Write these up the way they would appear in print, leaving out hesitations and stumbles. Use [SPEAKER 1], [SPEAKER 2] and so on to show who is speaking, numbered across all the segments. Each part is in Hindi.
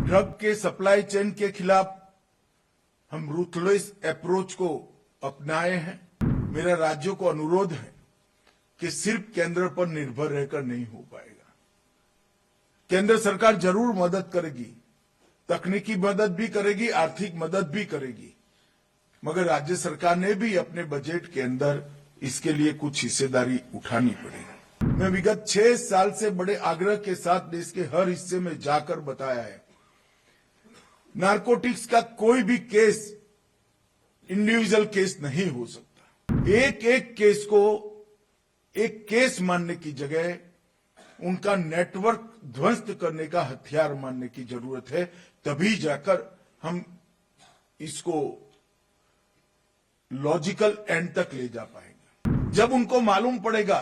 [SPEAKER 1] ड्रग के सप्लाई चेन के खिलाफ हम रूथलेस अप्रोच को अपनाए हैं। मेरा राज्यों को अनुरोध है कि सिर्फ केंद्र पर निर्भर रहकर नहीं हो पाएगा। केंद्र सरकार जरूर मदद करेगी, तकनीकी मदद भी करेगी, आर्थिक मदद भी करेगी, मगर राज्य सरकार ने भी अपने बजट के अंदर इसके लिए कुछ हिस्सेदारी उठानी पड़ेगी। मैं विगत 6 साल से बड़े आग्रह के साथ देश के हर हिस्से में जाकर बताया है, नारकोटिक्स का कोई भी केस इंडिविजुअल केस नहीं हो सकता। एक एक केस को एक केस मानने की जगह उनका नेटवर्क ध्वस्त करने का हथियार मानने की जरूरत है, तभी जाकर हम इसको लॉजिकल एंड तक ले जा पाएंगे। जब उनको मालूम पड़ेगा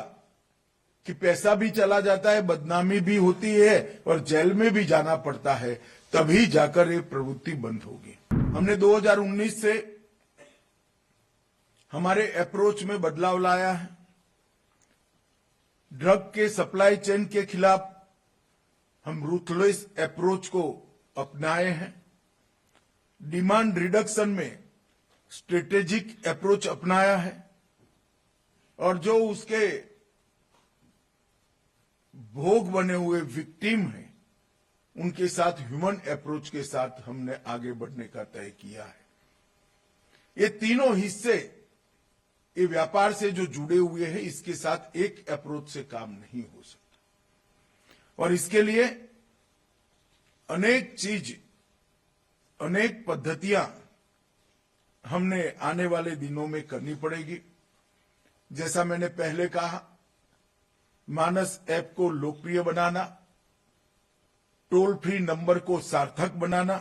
[SPEAKER 1] कि पैसा भी चला जाता है, बदनामी भी होती है और जेल में भी जाना पड़ता है, तभी जाकर ये प्रवृत्ति बंद होगी। हमने 2019 से हमारे अप्रोच में बदलाव लाया है। ड्रग के सप्लाई चेन के खिलाफ हम रूथलेस अप्रोच को अपनाए हैं। डिमांड रिडक्शन में स्ट्रेटेजिक अप्रोच अपनाया है और जो उसके भोग बने हुए विक्टिम हैं, उनके साथ ह्यूमन अप्रोच के साथ हमने आगे बढ़ने का तय किया है। ये तीनों हिस्से ये व्यापार से जो जुड़े हुए हैं, इसके साथ एक अप्रोच से काम नहीं हो सकता और इसके लिए अनेक चीज, अनेक पद्धतियां हमने आने वाले दिनों में करनी पड़ेगी। जैसा मैंने पहले कहा, मानस ऐप को लोकप्रिय बनाना, टोल फ्री नंबर को सार्थक बनाना,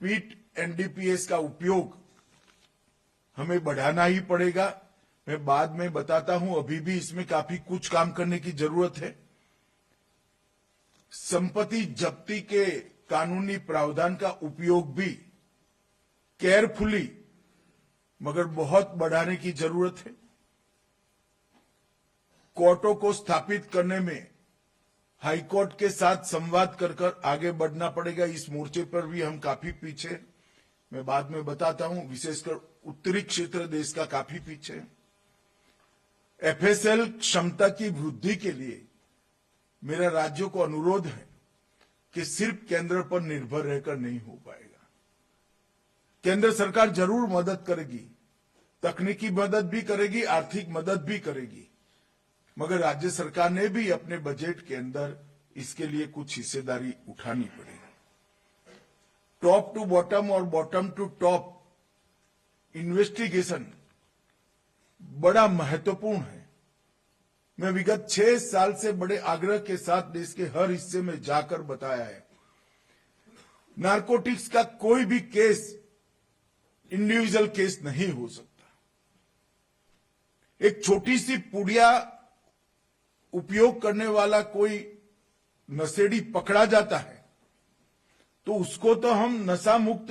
[SPEAKER 1] पीट एनडीपीएस का उपयोग हमें बढ़ाना ही पड़ेगा। मैं बाद में बताता हूं, अभी भी इसमें काफी कुछ काम करने की जरूरत है। संपत्ति जब्ती के कानूनी प्रावधान का उपयोग भी केयरफुली मगर बहुत बढ़ाने की जरूरत है। कोर्टों को स्थापित करने में हाईकोर्ट के साथ संवाद कर आगे बढ़ना पड़ेगा। इस मोर्चे पर भी हम काफी पीछे हैं। मैं बाद में बताता हूं, विशेषकर उत्तरी क्षेत्र देश का काफी पीछे है। एफएसएल क्षमता की वृद्धि के लिए मेरा राज्यों को अनुरोध है कि सिर्फ केंद्र पर निर्भर रहकर नहीं हो पाएगा। केंद्र सरकार जरूर मदद करेगी, तकनीकी मदद भी करेगी, आर्थिक मदद भी करेगी, मगर राज्य सरकार ने भी अपने बजट के अंदर इसके लिए कुछ हिस्सेदारी उठानी पड़ेगी। टॉप टू बॉटम और बॉटम टू टॉप इन्वेस्टिगेशन बड़ा महत्वपूर्ण है। मैं विगत 6 साल से बड़े आग्रह के साथ देश के हर हिस्से में जाकर बताया है, नारकोटिक्स का कोई भी केस इंडिविजुअल केस नहीं हो सकता। एक छोटी सी पुड़िया उपयोग करने वाला कोई नशेड़ी पकड़ा जाता है तो उसको तो हम नशा मुक्त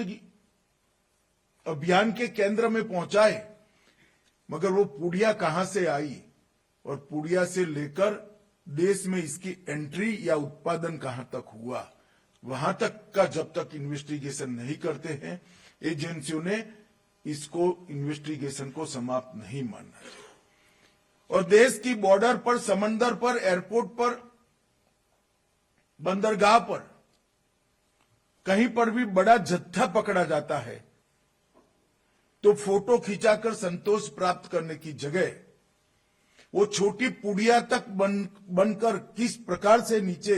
[SPEAKER 1] अभियान के केंद्र में पहुंचाए, मगर वो पुड़िया कहां से आई और पुड़िया से लेकर देश में इसकी एंट्री या उत्पादन कहां तक हुआ, वहां तक का जब तक इन्वेस्टिगेशन नहीं करते हैं, एजेंसियों ने इसको इन्वेस्टिगेशन को समाप्त नहीं मानना चाहिए। और देश की बॉर्डर पर, समंदर पर, एयरपोर्ट पर, बंदरगाह पर कहीं पर भी बड़ा जत्था पकड़ा जाता है तो फोटो खिंचाकर संतोष प्राप्त करने की जगह वो छोटी पुड़िया तक बनकर किस प्रकार से नीचे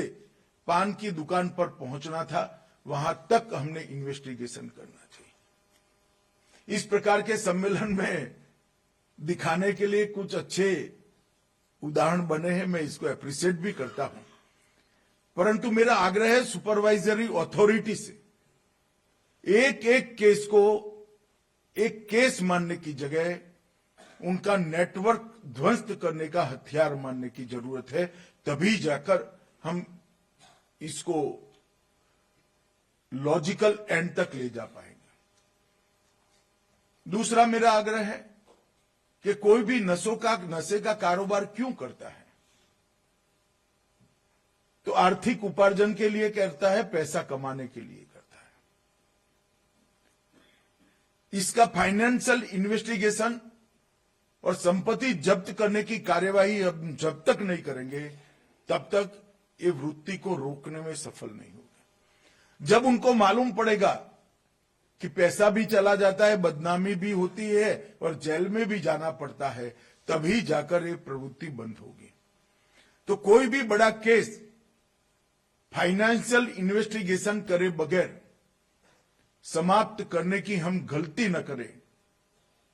[SPEAKER 1] पान की दुकान पर पहुंचना था, वहां तक हमने इन्वेस्टिगेशन करना चाहिए। इस प्रकार के सम्मेलन में दिखाने के लिए कुछ अच्छे उदाहरण बने हैं, मैं इसको अप्रिशिएट भी करता हूं, परंतु मेरा आग्रह है सुपरवाइजरी अथॉरिटी से एक एक केस को एक केस मानने की जगह उनका नेटवर्क ध्वस्त करने का हथियार मानने की जरूरत है, तभी जाकर हम इसको लॉजिकल एंड तक ले जा पाएंगे। दूसरा मेरा आग्रह है कि कोई भी नशे का कारोबार क्यों करता है, तो आर्थिक उपार्जन के लिए करता है, पैसा कमाने के लिए करता है। इसका फाइनेंशियल इन्वेस्टिगेशन और संपत्ति जब्त करने की कार्यवाही अब जब तक नहीं करेंगे तब तक ये वृत्ति को रोकने में सफल नहीं होगा। जब उनको मालूम पड़ेगा कि पैसा भी चला जाता है, बदनामी भी होती है और जेल में भी जाना पड़ता है, तभी जाकर ये प्रवृत्ति बंद होगी। तो कोई भी बड़ा केस फाइनेंशियल इन्वेस्टिगेशन करे बगैर समाप्त करने की हम गलती न करें,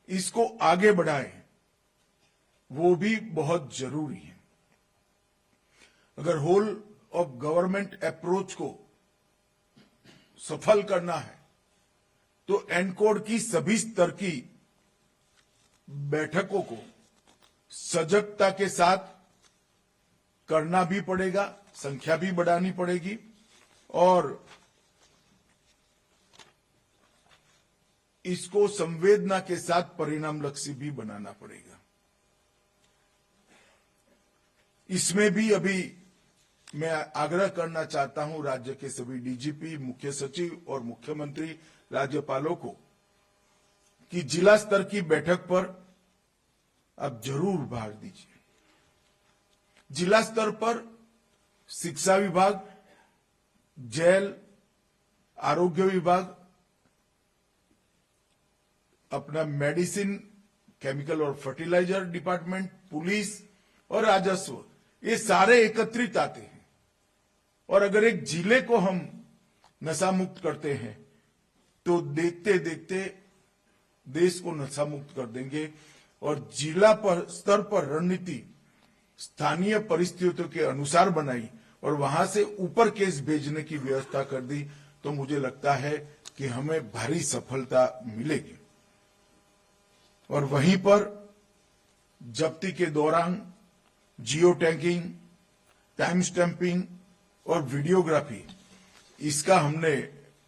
[SPEAKER 1] इसको आगे बढ़ाएं, वो भी बहुत जरूरी है। अगर होल ऑफ गवर्नमेंट अप्रोच को सफल करना है तो एनकोड की सभी स्तर की बैठकों को सजगता के साथ करना भी पड़ेगा, संख्या भी बढ़ानी पड़ेगी और इसको संवेदना के साथ परिणाम लक्ष्य भी बनाना पड़ेगा। इसमें भी अभी मैं आग्रह करना चाहता हूं राज्य के सभी डीजीपी, मुख्य सचिव और मुख्यमंत्री, राज्यपालों को कि जिला स्तर की बैठक पर आप जरूर भाग दीजिए। जिला स्तर पर शिक्षा विभाग, जेल, आरोग्य विभाग, अपना मेडिसिन, केमिकल और फर्टिलाइजर डिपार्टमेंट, पुलिस और राजस्व, ये सारे एकत्रित आते हैं। और अगर एक जिले को हम नशा मुक्त करते हैं तो देखते देखते देश को नशा मुक्त कर देंगे। और जिला पर स्तर पर रणनीति स्थानीय परिस्थितियों के अनुसार बनाई और वहां से ऊपर केस भेजने की व्यवस्था कर दी तो मुझे लगता है कि हमें भारी सफलता मिलेगी। और वहीं पर जब्ती के दौरान जियो टैगिंग, टाइम स्टैंपिंग और वीडियोग्राफी, इसका हमने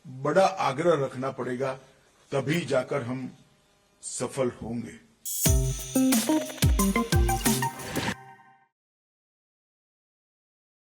[SPEAKER 1] बड़ा आग्रह रखना पड़ेगा, तभी जाकर हम सफल होंगे।